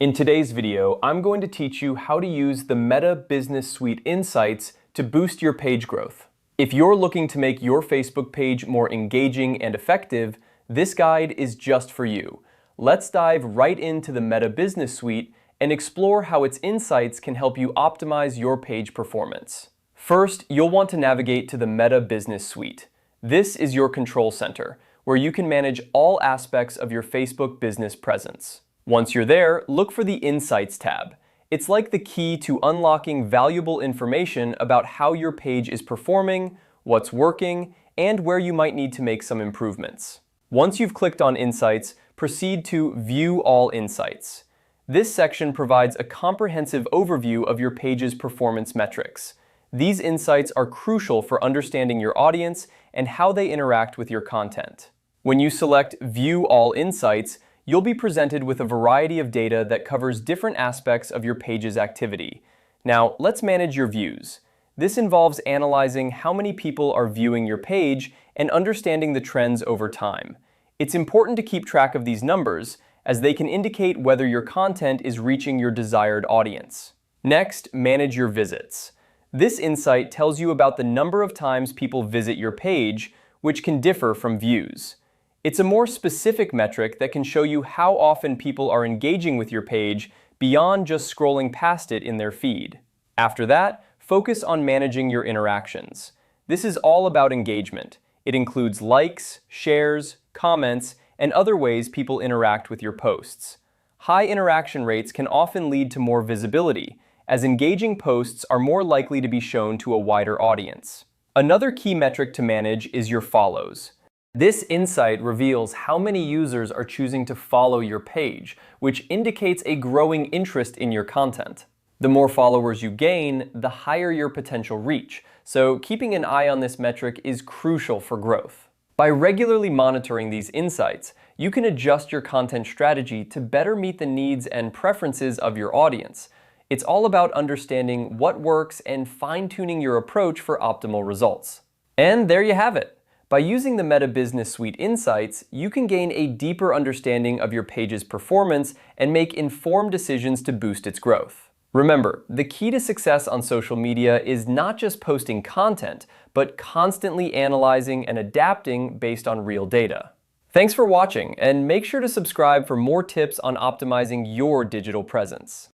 In today's video, I'm going to teach you how to use the Meta Business Suite Insights to boost your page growth. If you're looking to make your Facebook page more engaging and effective, this guide is just for you. Let's dive right into the Meta Business Suite and explore how its insights can help you optimize your page performance. First, you'll want to navigate to the Meta Business Suite. This is your control center, where you can manage all aspects of your Facebook business presence. Once you're there, look for the Insights tab. It's like the key to unlocking valuable information about how your page is performing, what's working, and where you might need to make some improvements. Once you've clicked on Insights, proceed to View All Insights. This section provides a comprehensive overview of your page's performance metrics. These insights are crucial for understanding your audience and how they interact with your content. When you select View All Insights, you'll be presented with a variety of data that covers different aspects of your page's activity. Now, let's manage your views. This involves analyzing how many people are viewing your page and understanding the trends over time. It's important to keep track of these numbers, as they can indicate whether your content is reaching your desired audience. Next, manage your visits. This insight tells you about the number of times people visit your page, which can differ from views. It's a more specific metric that can show you how often people are engaging with your page beyond just scrolling past it in their feed. After that, focus on managing your interactions. This is all about engagement. It includes likes, shares, comments, and other ways people interact with your posts. High interaction rates can often lead to more visibility, as engaging posts are more likely to be shown to a wider audience. Another key metric to manage is your follows. This insight reveals how many users are choosing to follow your page, which indicates a growing interest in your content. The more followers you gain, the higher your potential reach, so keeping an eye on this metric is crucial for growth. By regularly monitoring these insights, you can adjust your content strategy to better meet the needs and preferences of your audience. It's all about understanding what works and fine-tuning your approach for optimal results. And there you have it. By using the Meta Business Suite Insights, you can gain a deeper understanding of your page's performance and make informed decisions to boost its growth. Remember, the key to success on social media is not just posting content, but constantly analyzing and adapting based on real data. Thanks for watching, and make sure to subscribe for more tips on optimizing your digital presence.